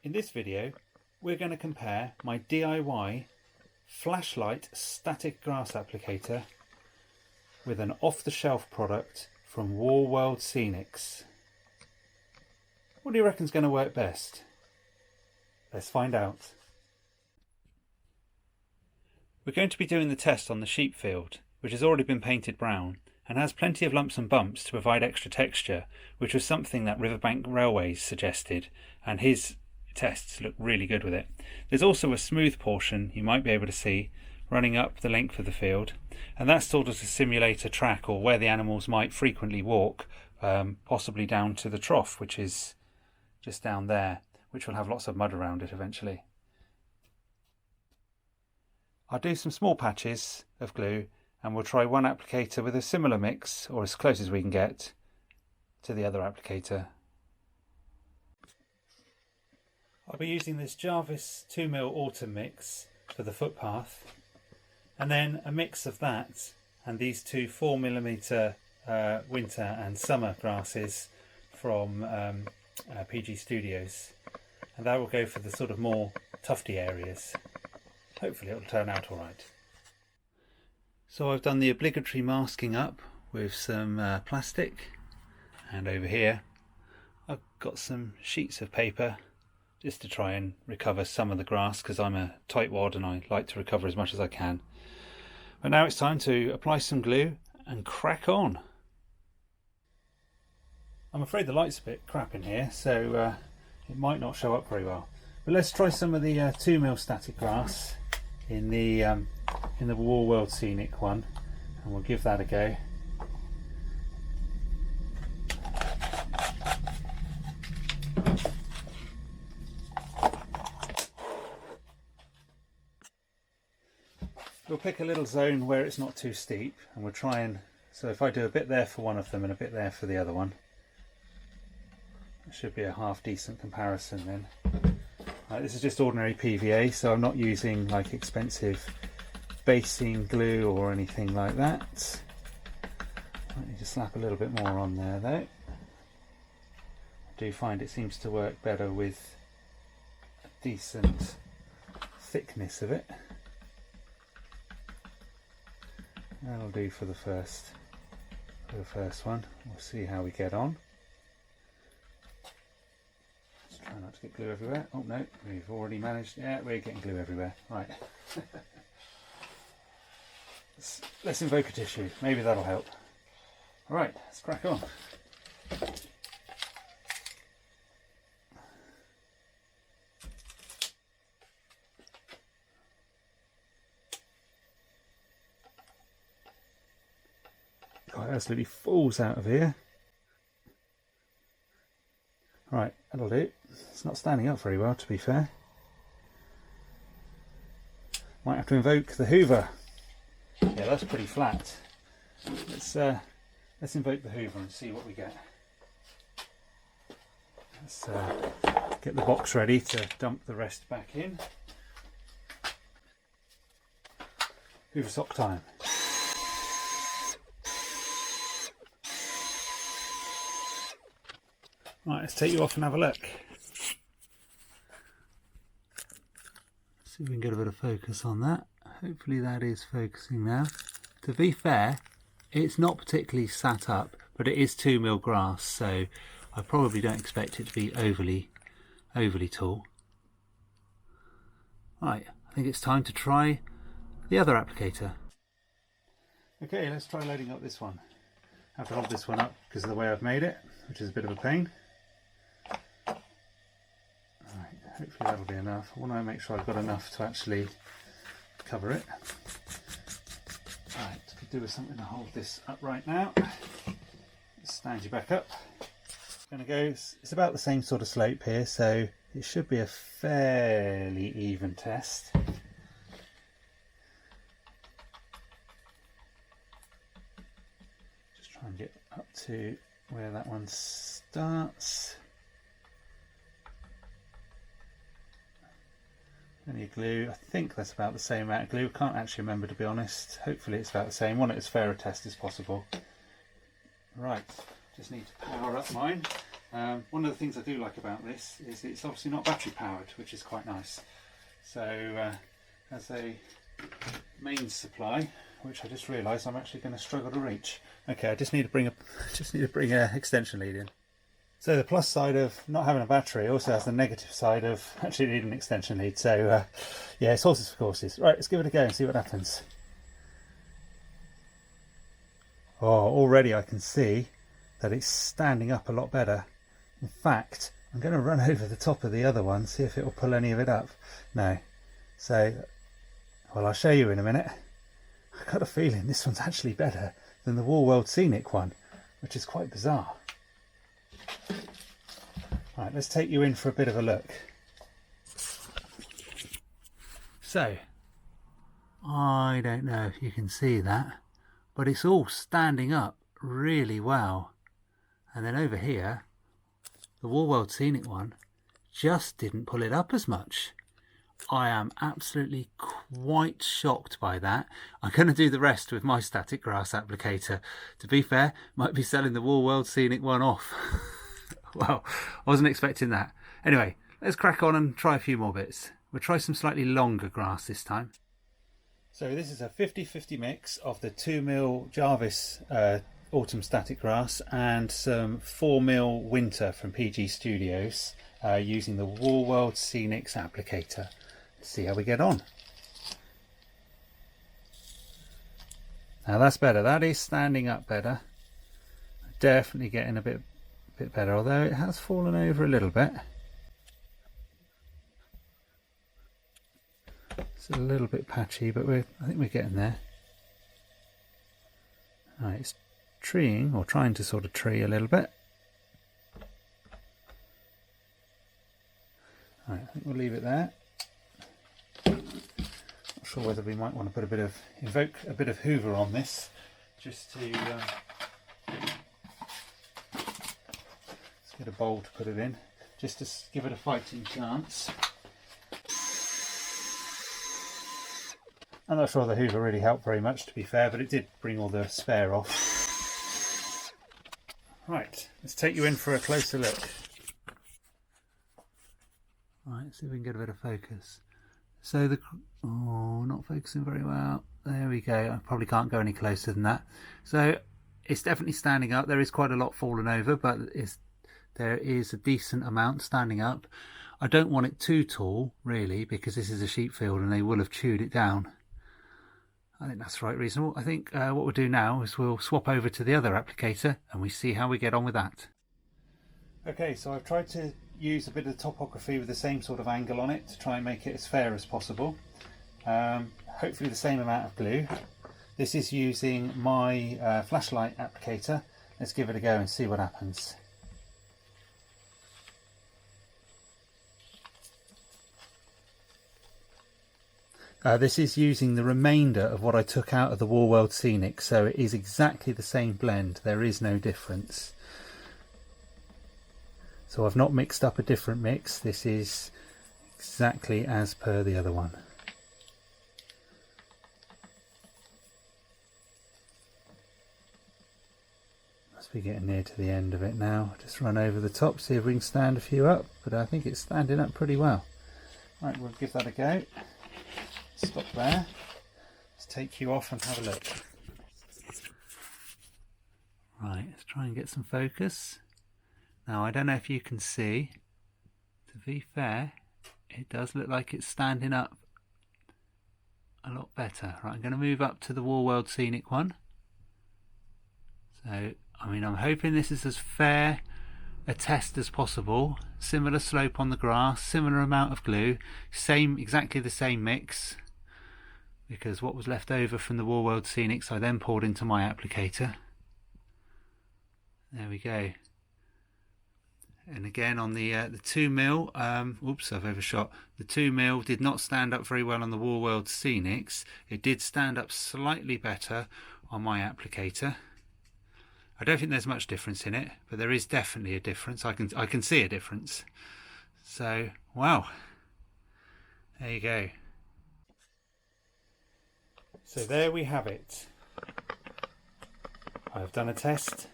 In this video, we're going to compare my DIY flashlight static grass applicator with an off-the-shelf product from World Scenics. What do you reckon is going to work best? Let's find out. We're going to be doing the test on the sheep field, which has already been painted brown and has plenty of lumps and bumps to provide extra texture, which was something that Riverbank Railways suggested, and his tests look really good with it. There's also a smooth portion you might be able to see running up the length of the field, and that's sort of to simulate a track or where the animals might frequently walk, possibly down to the trough, which is just down there, which will have lots of mud around it eventually. I'll do some small patches of glue and we'll try one applicator with a similar mix, or as close as we can get to the other applicator. I'll be using this Jarvis 2mm autumn mix for the footpath, and then a mix of that and these two 4mm winter and summer grasses from PG Studios, and that will go for the sort of more tufty areas. Hopefully it'll turn out alright. So I've done the obligatory masking up with some plastic, and over here I've got some sheets of paper just to try and recover some of the grass, because I'm a tightwad and I like to recover as much as I can. But now it's time to apply some glue and crack on. I'm afraid the light's a bit crap in here, so it might not show up very well. But let's try some of the 2mm static grass in the World Scenic one, and we'll give that a go. We'll pick a little zone where it's not too steep, and we'll try and, so if I do a bit there for one of them and a bit there for the other one, it should be a half decent comparison then. This is just ordinary PVA, so I'm not using like expensive basing glue or anything like that. Let me just slap a little bit more on there though. I do find it seems to work better with a decent thickness of it. That'll do for the first one. We'll see how we get on. Let's try not to get glue everywhere. Oh no, we've already managed. Yeah, we're getting glue everywhere. Right. Let's invoke a tissue. Maybe that'll help. Alright, let's crack on. God, it absolutely falls out of here. Right, that'll do. It's not standing up very well, to be fair. Might have to invoke the Hoover. Yeah, that's pretty flat. Let's invoke the Hoover and see what we get. Let's get the box ready to dump the rest back in. Hoover sock time. Right, let's take you off and have a look. See if we can get a bit of focus on that. Hopefully that is focusing now. To be fair, it's not particularly sat up, but it is 2mm grass, so I probably don't expect it to be overly tall. Right, I think it's time to try the other applicator. Okay, let's try loading up this one. I have to hold this one up because of the way I've made it, which is a bit of a pain. Right, hopefully that'll be enough. I want to make sure I've got enough to actually cover it. Right, could do with something to hold this upright now. Stand you back up. Gonna go. It's about the same sort of slope here, so it should be a fairly even test. Just try and get up to where that one starts. Any glue, I think that's about the same amount of glue. Can't actually remember, to be honest. Hopefully it's about the same. Want it as fair a test as possible. Right, just need to power up mine. One of the things I do like about this is it's obviously not battery powered, which is quite nice. So as a mains supply, which I just realised I'm actually going to struggle to reach. Okay, I just need to bring a extension lead in. So the plus side of not having a battery also has the negative side of actually needing an extension lead. So yeah, it's horses for courses. Right, let's give it a go and see what happens. Oh, already I can see that it's standing up a lot better. In fact, I'm going to run over the top of the other one, see if it will pull any of it up. No. So, well, I'll show you in a minute. I've got a feeling this one's actually better than the World Scenic one, which is quite bizarre. Right, let's take you in for a bit of a look. So, I don't know if you can see that, but it's all standing up really well. And then over here, the World Scenic one just didn't pull it up as much. I am absolutely quite shocked by that. I'm going to do the rest with my static grass applicator. To be fair, might be selling the World Scenic one off. Well, I wasn't expecting that. Anyway, let's crack on and try a few more bits. We'll try some slightly longer grass this time. So this is a 50-50 mix of the 2mm Jarvis autumn static grass and some 4mm winter from PG Studios using the World Scenic applicator. Let's see how we get on. Now that's better. That is standing up better. Definitely getting a bit better, although it has fallen over a little bit. It's a little bit patchy, but I think we're getting there. Right, it's treeing, or trying to sort of tree a little bit. Right, I think we'll leave it there. Not sure whether we might want to put invoke a bit of Hoover on this, just to let's get a bowl to put it in, just to give it a fighting chance. I'm not sure the Hoover really helped very much, to be fair, but it did bring all the spare off. Right, let's take you in for a closer look. Right, see if we can get a bit of focus. So not focusing very well. There we go. I probably can't go any closer than that. So it's definitely standing up. There is quite a lot fallen over, but there is a decent amount standing up. I don't want it too tall, really, because this is a sheep field and they will have chewed it down. I think that's right, reasonable. I think what we'll do now is we'll swap over to the other applicator and we see how we get on with that. Okay, so I've tried to use a bit of topography with the same sort of angle on it to try and make it as fair as possible. Hopefully the same amount of glue. This is using my flashlight applicator. Let's give it a go and see what happens. This is using the remainder of what I took out of the World Scenic, so it is exactly the same blend. There is no difference. So I've not mixed up a different mix. This is exactly as per the other one. Must be getting near to the end of it now. Just run over the top, see if we can stand a few up, but I think it's standing up pretty well. Right, we'll give that a go. Stop there. Let's take you off and have a look. Right, let's try and get some focus. Now, I don't know if you can see, to be fair, it does look like it's standing up a lot better. Right, I'm going to move up to the World Scenic one. So, I mean, I'm hoping this is as fair a test as possible. Similar slope on the grass, similar amount of glue, exactly the same mix, because what was left over from the World Scenics I then poured into my applicator. There we go. And again on the 2mm, oops, I've overshot. The 2mm did not stand up very well on the World Scenics. It did stand up slightly better on my applicator. I don't think there's much difference in it, but there is definitely a difference. I can see a difference. So, wow. There you go. So there we have it. I've done a test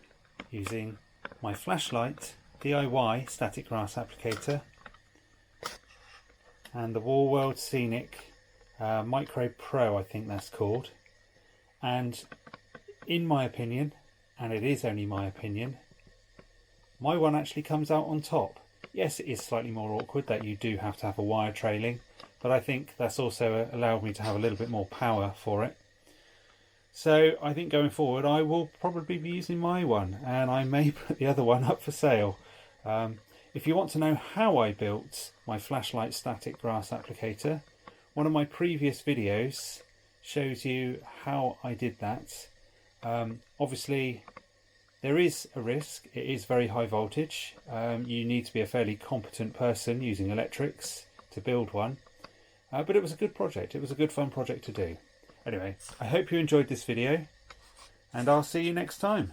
using my flashlight DIY static grass applicator and the Wall World Scenic Micro Pro, I think that's called. And in my opinion, and it is only my opinion, my one actually comes out on top. Yes, it is slightly more awkward that you do have to have a wire trailing, but I think that's also allowed me to have a little bit more power for it. So I think going forward I will probably be using my one, and I may put the other one up for sale. If you want to know how I built my flashlight static grass applicator, one of my previous videos shows you how I did that. Obviously there is a risk, it is very high voltage. You need to be a fairly competent person using electrics to build one. But it was a good project, it was a good fun project to do. Anyway, I hope you enjoyed this video, and I'll see you next time.